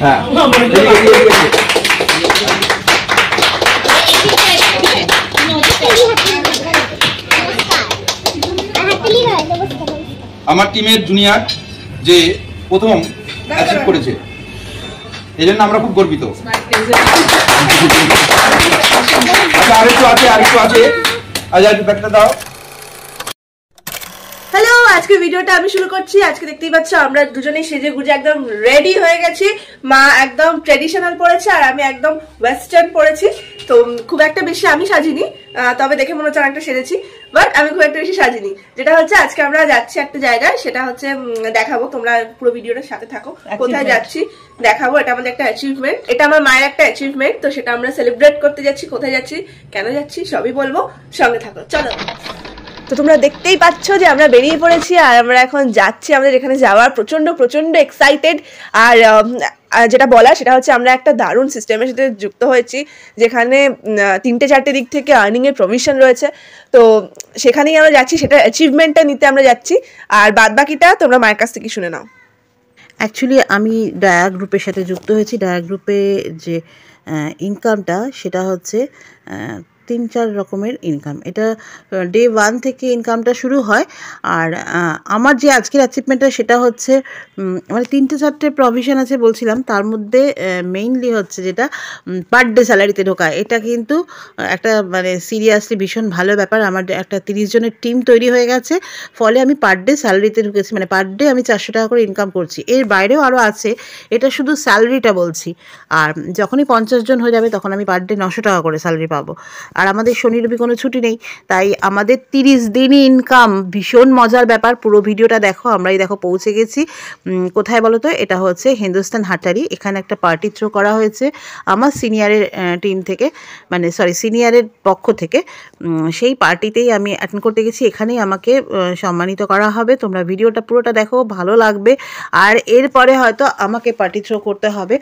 হ্যাঁ আমার টিমের জুনিয়র যে প্রথম অ্যাচিভ করেছে এই জন্য আমরা খুব গর্বিত। আচ্ছা আরেকটু আছে আচ্ছা ব্যাগটা দাও। হ্যালো, আজকে ভিডিওটা আমি শুরু করছি। আজকে দেখতেই পাচ্ছ আমরা দুজনেই সেজে গুজে একদম রেডি হয়ে গেছি। মা একদম ট্রেডিশনাল পরেছে আর আমি একদম ওয়েস্টার্ন পরেছি। তো খুব একটা বেশি আমি সাজিনি, তবে দেখে মনে হচ্ছে অনেকটা সেজেছি, বাট আমি খুব একটা বেশি সাজিনি। যেটা হচ্ছে আজকে আমরা যাচ্ছি একটা জায়গায়, সেটা হচ্ছে দেখাবো, তোমরা পুরো ভিডিওটার সাথে থাকো। কোথায় যাচ্ছি দেখাবো, এটা আমাদের একটা অ্যাচিভমেন্ট, এটা আমার মায়ের একটা অ্যাচিভমেন্ট। তো সেটা আমরা সেলিব্রেট করতে যাচ্ছি। কোথায় যাচ্ছি, কেন যাচ্ছি, সবই বলবো, সঙ্গে থাকো, চলো। তো তোমরা দেখতেই পাচ্ছ যে আমরা বেরিয়ে পড়েছি আর আমরা এখন যাচ্ছি আমাদের যেখানে যাওয়ার প্রচন্ড এক্সাইটেড। আর যেটা বলা সেটা হচ্ছে আমরা একটা দারুণ সিস্টেমের সাথে যুক্ত হয়েছি, যেখানে 3-4টে দিক থেকে আর্নিংয়ের প্রভিশন রয়েছে। তো সেখানেই আমরা যাচ্ছি, সেটা অ্যাচিভমেন্টটা নিতে আমরা যাচ্ছি। আর বাদ বাকিটা তোমরা মায়ের কাছ থেকে শুনে নাও। অ্যাকচুয়ালি আমি ডায়া গ্রুপের সাথে যুক্ত হয়েছি। ডায়া গ্রুপে যে ইনকামটা সেটা হচ্ছে 3-4 রকমের ইনকাম। এটা ডে 1 থেকে ইনকামটা শুরু হয়। আর আমার যে আজকের অ্যাচিভমেন্টটা সেটা হচ্ছে মানে 3-4টে প্রভিশন আছে বলছিলাম, তার মধ্যে মেইনলি হচ্ছে যেটা পার ডে স্যালারিতে ঢোকা। এটা কিন্তু একটা মানে সিরিয়াসলি ভীষণ ভালো ব্যাপার। আমার একটা 30 জনের টিম তৈরি হয়ে গেছে, ফলে আমি পার ডে স্যালারিতে ঢুকেছি, মানে পার ডে আমি 400 টাকা করে ইনকাম করছি। এর বাইরেও আরও আছে, এটা শুধু স্যালারিটা বলছি। আর যখনই 50 জন হয়ে যাবে তখন আমি পার ডে 900 টাকা করে স্যালারি পাবো। আর আমাদের শনি রবি কোনো ছুটি নেই, তাই আমাদের 30 দিনই ইনকাম। ভীষণ মজার ব্যাপার, পুরো ভিডিওটা দেখো। আমরাই দেখো পৌঁছে গেছি কোথায় বলো তো, এটা হচ্ছে হিন্দুস্তান হাটারি। এখানে একটা পার্টি থ্রো করা হয়েছে আমার সিনিয়রের টিম থেকে, মানে সরি সিনিয়রের পক্ষ থেকে। সেই পার্টিতেই আমি অ্যাটেন্ড করতে গেছি, এখানেই আমাকে সম্মানিত করা হবে। তোমরা ভিডিওটা পুরোটা দেখো, ভালো লাগবে। আর এরপরে হয়তো আমাকে পার্টি থ্রো করতে হবে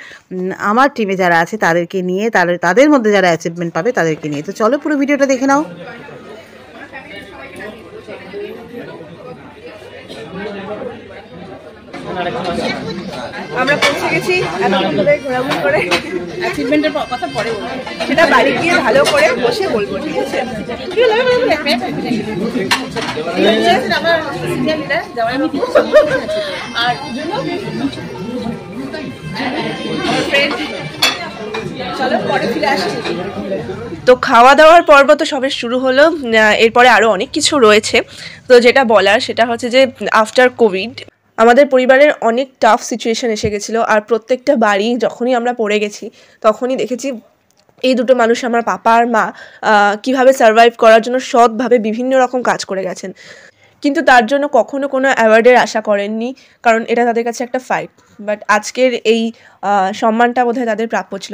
আমার টিমে যারা আছে তাদেরকে নিয়ে, তাদের মধ্যে যারা অ্যাচিভমেন্ট পাবে তাদেরকে নিয়ে। তো চলো পুরো ভিডিওটা দেখে নাও। আমরা পৌঁছে গেছি, ঘোরাঘুরি করে অ্যাচিভমেন্টের কথা পরে বলবো, সেটা বাড়ি গিয়ে ভালো করে বসে বলবো, ঠিক আছে? তো খাওয়া দাওয়ার পর্ব তো সবে শুরু হলো, এরপরে আরো অনেক কিছু রয়েছে। তো যেটা বলার সেটা হচ্ছে যে আফটার কোভিড আমাদের পরিবারের অনেক টাফ সিচুয়েশন এসে গেছিলো। আর প্রত্যেকটা বাড়ি যখনই আমরা পড়ে গেছি তখনই দেখেছি এই দুটো মানুষ, আমার পাপা আর মা, কীভাবে সার্ভাইভ করার জন্য সৎভাবে বিভিন্ন রকম কাজ করে গেছেন। কিন্তু তার জন্য কখনো কোনো অ্যাওয়ার্ডের আশা করেননি, কারণ এটা তাদের কাছে একটা ফাইট। বাট আজকের এই সম্মানটা বোধহয় তাদের প্রাপ্য ছিল।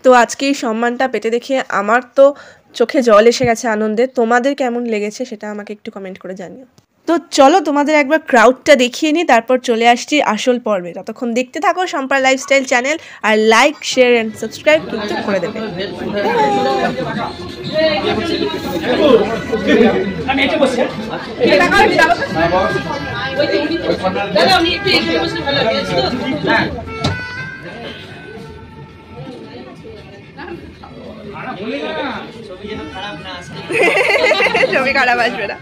তো আজকে এই সম্মানটা পেতে দেখে আমার তো চোখে জল এসে গেছে আনন্দে। তোমাদের কেমন লেগেছে সেটা আমাকে একটু কমেন্ট করে জানিও। তো চলো তোমাদের একবার ক্রাউডটা দেখিয়ে নিই, তারপর চলে আসছি আসল পর্বে। ততক্ষণ দেখতে থাকো সম্পার লাইফস্টাইল চ্যানেল, আর লাইক শেয়ার অ্যান্ড সাবস্ক্রাইব কিন্তু করে দেবে। ছবি খারাপ আসবে না।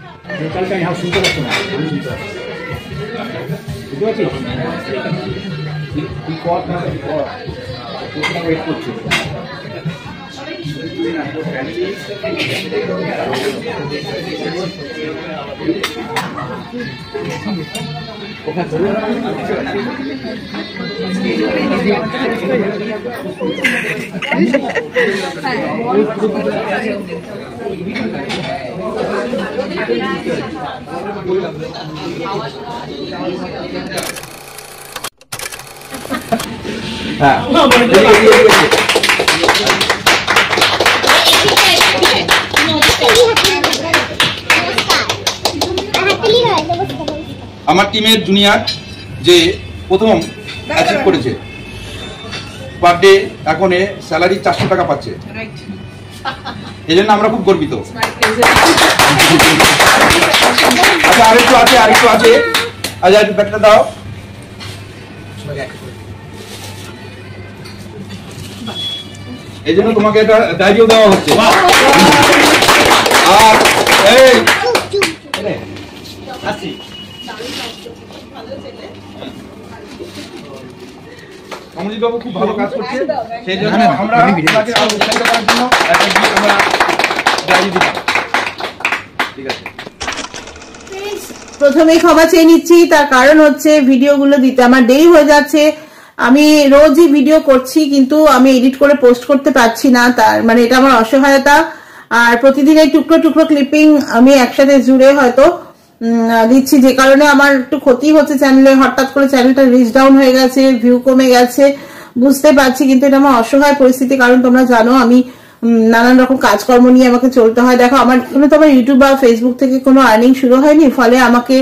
আমার টিমের জুনিয়র যে প্রথম অ্যাচিভ করেছে, পার ডে এখন স্যালারি 400 টাকা পাচ্ছে, এই জন্য আমরা খুব গর্বিত। আচ্ছা আরেকটু আছে আচ্ছা ব্যাগটা দাও। এই জন্য তোমাকে একটা ডায়েরিও দেওয়া হচ্ছে। আর এই অমরজিৎ বাবু খুব ভালো কাজ করছে, সেই জন্য আমরা আপনাকে আরো উৎসাহিত করার জন্য একটা গিফট আমরা ডায়েরি দিলাম। ঠিক আছে, প্রথমেই ক্ষমা চেয়ে নিচ্ছি, তার কারণ হচ্ছে ভিডিওগুলো দিতে আমার দেরি হয়ে যাচ্ছে। আমি রোজই ভিডিও করছি কিন্তু আমি এডিট করে পোস্ট করতে পারছি না, তার মানে এটা আমার অসহায়তা। আর প্রতিদিন এই টুকরো টুকরো ক্লিপিং আমি একসাথে জুড়ে হয়তো দিচ্ছি, যে কারণে আমার একটু ক্ষতি হচ্ছে চ্যানেলে। হঠাৎ করে চ্যানেলটা রিচ ডাউন হয়ে গেছে, ভিউ কমে গেছে, বুঝতে পারছি, কিন্তু এটা আমার অসহায় পরিস্থিতি। কারণ তোমরা জানো আমি নানান রকম কাজকর্ম নিয়ে আমাকে চলতে হয়। দেখো আমার এখানে তো আমার ইউটিউব বা ফেসবুক থেকে কোনো আর্নিং শুরু হয়নি, ফলে আমাকে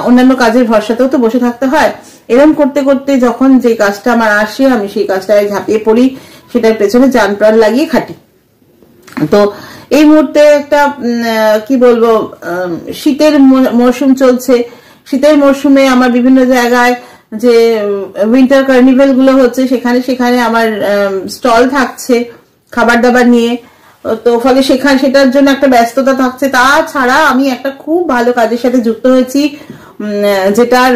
অন্যান্য কাজের ভরসাতেও তো বসে থাকতে হয়। এরকম করতে করতে যখন যে কাজটা আমার আসে আমি সেই কাজটায় ঝাঁপিয়ে পড়ি, সেটার পেছনে জান প্রাণ লাগিয়ে খাটি। তো এই মুহূর্তে একটা কি বলবো, শীতের মরশুম চলছে। শীতের মরশুমে আমার বিভিন্ন জায়গায় যে উইন্টার কার্নিভেল গুলো হচ্ছে সেখানে সেখানে আমার স্টল থাকছে খাবার দাবার নিয়ে, তো ফলে সেটার জন্য একটা ব্যস্ততা থাকছে। তাছাড়া আমি একটা খুব ভালো কাজের সাথে যুক্ত হয়েছি, যেটার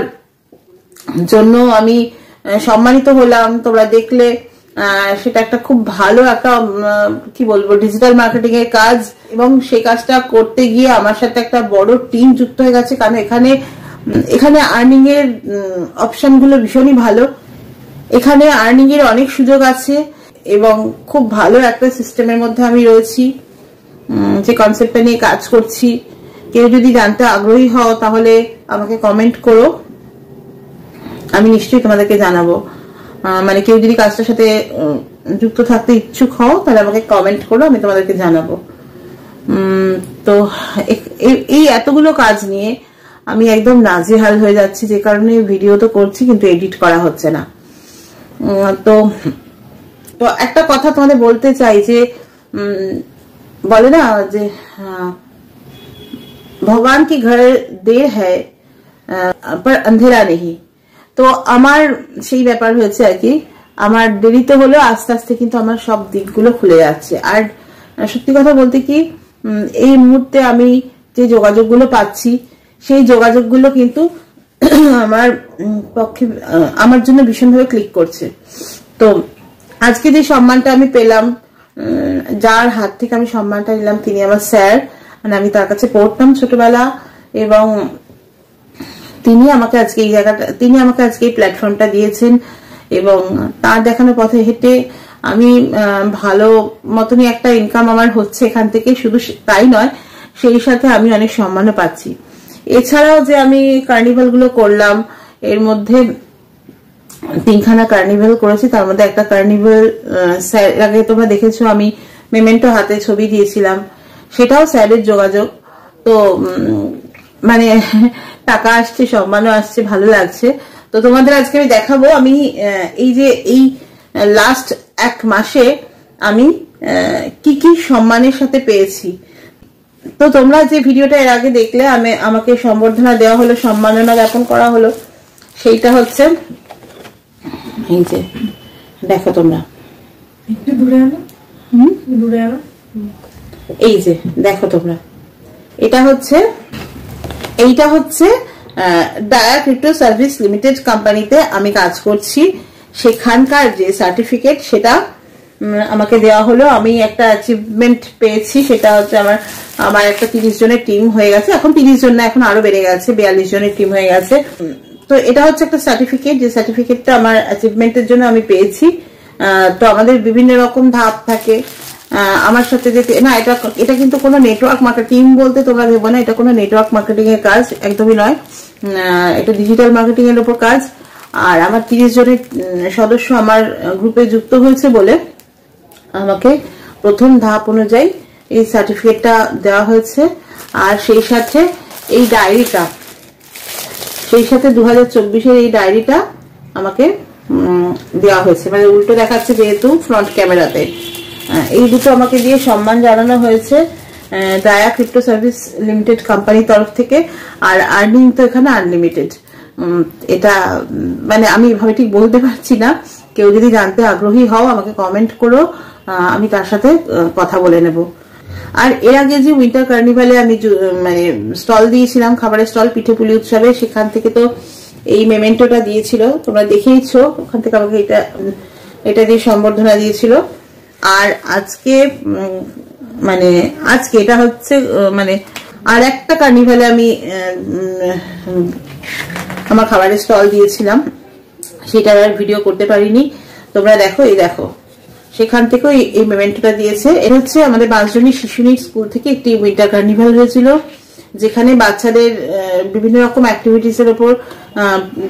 জন্য আমি সম্মানিত হলাম, তোমরা দেখলে। সেটা একটা খুব ভালো একটা কি বলবো ডিজিটাল মার্কেটিং এর কাজ, এবং সেই কাজটা করতে গিয়ে আমার সাথে একটা বড় টিম যুক্ত হয়ে গেছে। কারণ এখানে আর্নিং এর অপশন গুলো ভীষণই ভালো, এখানে আর্নিং এর অনেক সুযোগ আছে এবং খুব ভালো একটা সিস্টেমের মধ্যে আমি রয়েছি, যে কনসেপ্টটা নিয়ে কাজ করছি। কেউ যদি জানতে আগ্রহী হও তাহলে আমাকে কমেন্ট করো, আমি নিশ্চয়ই তোমাদেরকে জানাবো। মানে কেউ যদি কাজটার সাথে যুক্ত থাকতে ইচ্ছুক হও তাহলে আমাকে কমেন্ট করো, আমি তোমাদেরকে জানাবো। তো এই এতগুলো কাজ নিয়ে আমি একদম নাজেহাল হয়ে যাচ্ছি, যে কারণে ভিডিও তো করছি কিন্তু এডিট করা হচ্ছে না। তো একটা কথা তোমাদের বলতে চাই, যে বলে না যে ভগবান কি ঘর দের হ্যায় পর অন্ধেরা নেই। তো আমার সেই ব্যাপার হয়েছে আর কি, আমার দেরিতে হলেও আস্তে আস্তে কিন্তু আমার সব দিকগুলো খুলে যাচ্ছে। আর সত্যি কথা বলতে কি, এই মুহূর্তে আমি যে যোগাযোগগুলো পাচ্ছি সেই যোগাযোগগুলো কিন্তু আমার পক্ষে আমার জন্য ভীষণভাবে ক্লিক করছে। তো আজকে যে সম্মানটা আমি পেলাম, যার হাত থেকে আমি সম্মানটা নিলাম তিনি আমার স্যার, মানে আমি তার কাছে পড়তাম ছোটবেলা, এবং তিনি আমাকে আজকে এই প্ল্যাটফর্মটা দিয়েছেন। এবং তার দেখানো পথে হেঁটে আমি ভালো মতনই একটা ইনকাম আমার হচ্ছে এখান থেকে। শুধু তাই নয়, সেই সাথে আমি অনেক সম্মানও পাচ্ছি। এছাড়াও যে আমি কার্নিভাল গুলো করলাম, এর মধ্যে 3খানা কার্নিভাল করেছি, তার মধ্যে একটা কার্নিভাল স্যার আগে তোমরা দেখেছো আমি মেমেন্টো হাতে ছবি দিয়েছিলাম, সেটাও স্যারের যোগাযোগ। তো মানে টাকা আসছে, সম্মানও আসছে, ভালো লাগছে। তো তোমাদের আজকে আমি দেখাবো আমি এই লাস্ট 1 মাসে আমি কি কি সম্মানের সাথে পেয়েছি। তো তোমরা যে ভিডিওটা এর আগে দেখলে আমাকে সম্বর্ধনা দেওয়া হলো, সম্মাননা জ্ঞাপন করা হলো, সেইটা হচ্ছে এই যে দেখো তোমরা, এই যে দেখো তোমরা, এইটা হচ্ছে ডায়া ক্রিপ্টো সার্ভিস লিমিটেড কোম্পানিতে আমি কাজ করছি। সেখানকার যে সার্টিফিকেট সেটা আমাকে দেওয়া হলো। আমি একটা অ্যাচিভমেন্ট পেয়েছি, সেটা হচ্ছে আমার একটা 30 জনের টিম হয়ে গেছে। এখন 30 জন না, এখন আরো বেড়ে গেছে, 42 জনের টিম হয়ে গেছে। তো এটা হচ্ছে একটা সার্টিফিকেট, যে সার্টিফিকেটটা আমার অ্যাচিভমেন্টের জন্য আমি পেয়েছি। তো আমাদের বিভিন্ন রকম ধাপ থাকে। আমার সাথে যে না, এটা কিন্তু কোনো নেটওয়ার্ক মার্কেটিং বলতে তোমরা ভেবো না, এটা কোনো নেটওয়ার্ক মার্কেটিং এর কাজ একদমই নয়, এটা ডিজিটাল মার্কেটিং এর উপর কাজ। আর আমার 30 জনের সদস্য আমার গ্রুপে যুক্ত হয়েছে বলে আমাকে প্রথম ধাপ অনুযায়ী এই সার্টিফিকেটটা দেওয়া হয়েছে। আর সেই সাথে এই ডায়েরিটা, 2024-এর এই ডায়েরিটা আমাকে দেওয়া হয়েছে, মানে উল্টো দেখাচ্ছে যেহেতু ফ্রন্ট ক্যামেরাতে। এই দুটো আমাকে দিয়ে সম্মান জানানো হয়েছে ডায়া ক্রিপ্টো সার্ভিস লিমিটেড কোম্পানির তরফ থেকে। আর আর্নিং তো এখানে আনলিমিটেড। এটা মানে আমি এভাবে ঠিক বলতে পারছি না, কেউ যদি জানতে আগ্রহী হও আমাকে কমেন্ট করো, আমি তার সাথে কথা বলে নেব। আর এর আগে যে উইন্টার কার্নিভালে আমি মানে স্টল দিয়েছিলাম, খাবারের স্টল পিঠেপুলি উৎসবে, সেখান থেকে তো এই মেমেন্টোটা দিয়েছিল, তোমরা দেখেইছো। ওখান থেকে আমাকে এটা দিয়ে সম্বর্ধনা দিয়েছিল। আর আজকে এটা হচ্ছে মানে আর একটা কার্নিভালে আমি আমার খাবারের স্টল দিয়েছিলাম, সেটা আর ভিডিও করতে পারিনি। তোমরা দেখো, এই দেখো, সেখান থেকেও এই মেমেন্টোটা দিয়েছে। এটা হচ্ছে আমাদের বাঁশজনী শিশুনিক স্কুল থেকে একটি উইন্টার কার্নিভাল হয়েছিল, যেখানে বাচ্চাদের বিভিন্ন রকম অ্যাক্টিভিটিস এর উপর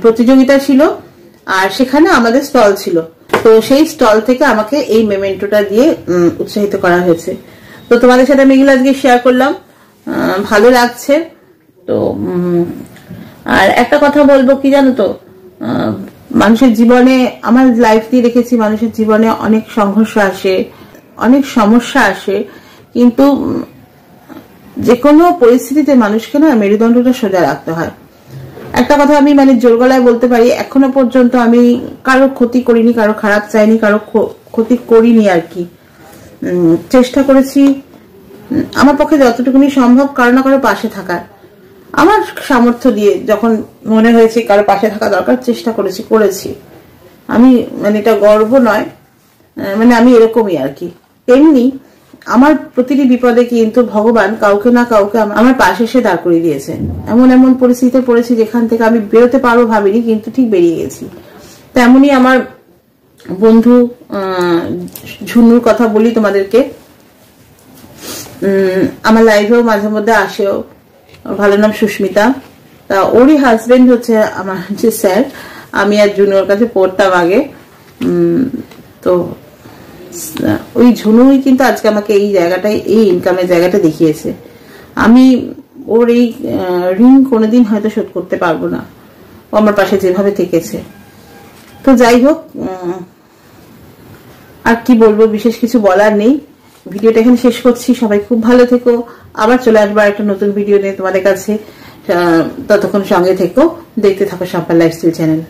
প্রতিযোগিতা ছিল, আর সেখানে আমাদের স্টল ছিল। তো সেই স্টল থেকে আমাকে এই মেমেন্টোটা দিয়ে উৎসাহিত করা হয়েছে। তো তোমাদের সাথে আমি এগুলো আজকে শেয়ার করলাম, ভালো লাগছে। তো আর একটা কথা বলবো কি জানো তো, মানুষের জীবনে, আমার লাইফ দিয়ে দেখেছি মানুষের জীবনে অনেক সংঘর্ষ আসে, অনেক সমস্যা আসে, কিন্তু যে কোনো পরিস্থিতিতে মানুষকে না মেরুদণ্ডটা সোজা রাখতে হয়। একটা কথা আমি মানে জোর গলায় বলতে পারি, এখনো পর্যন্ত আমি কারো ক্ষতি করিনি, কারো খারাপ চাইনি, কারো ক্ষতি করিনি আর কি। চেষ্টা করেছি আমার পক্ষে যতটুকুনি সম্ভব কারো না কারো পাশে থাকার, আমার সামর্থ্য দিয়ে যখন মনে হয়েছে কারো পাশে থাকা দরকার, চেষ্টা করেছি। আমি মানে এটা গর্ব নয়, মানে আমি এরকমই আর কি। তেমনি আমার প্রতিটি বিপদে কিন্তু ভগবান কাউকে না কাউকে আমার পাশে এসে দাঁড় করিয়ে দিয়েছেন। এমন পরিস্থিতিতে পড়েছি যেখান থেকে আমি বেরোতে পারবো ভাবিনি, কিন্তু ঠিক বেরিয়ে গেছি। তেমনি আমার বন্ধু ঝুনুর কথা বলি তোমাদেরকে, আমার লাইভেও মাঝে মধ্যে আসেও, ভালো নাম সুস্মিতা। তা ওরই হাজবেন্ড হচ্ছে আমার যে স্যার, আমি আর ঝুনুর কাছে পড়তাম আগে। তো ওই ঝুনুই কিন্তু আজকে আমাকে এই জায়গাটায়, এই ইনকামের জায়গাটা দেখিয়েছে। আমি ওর এই ঋণ কোনোদিন হয়তো শোধ করতে পারবো না, ও আমার পাশে যেভাবে থেকেছে। তো যাই হোক, আর কি বলবো, বিশেষ কিছু বলার নেই। ভিডিওটা এখানে শেষ করছি। সবাই খুব ভালো থেকো, আবার চলে আসবো একটা নতুন ভিডিও নিয়ে তোমাদের কাছে। ততক্ষণ সঙ্গে থেকো, দেখতে থাকো সম্পার লাইফস্টাইল চ্যানেল।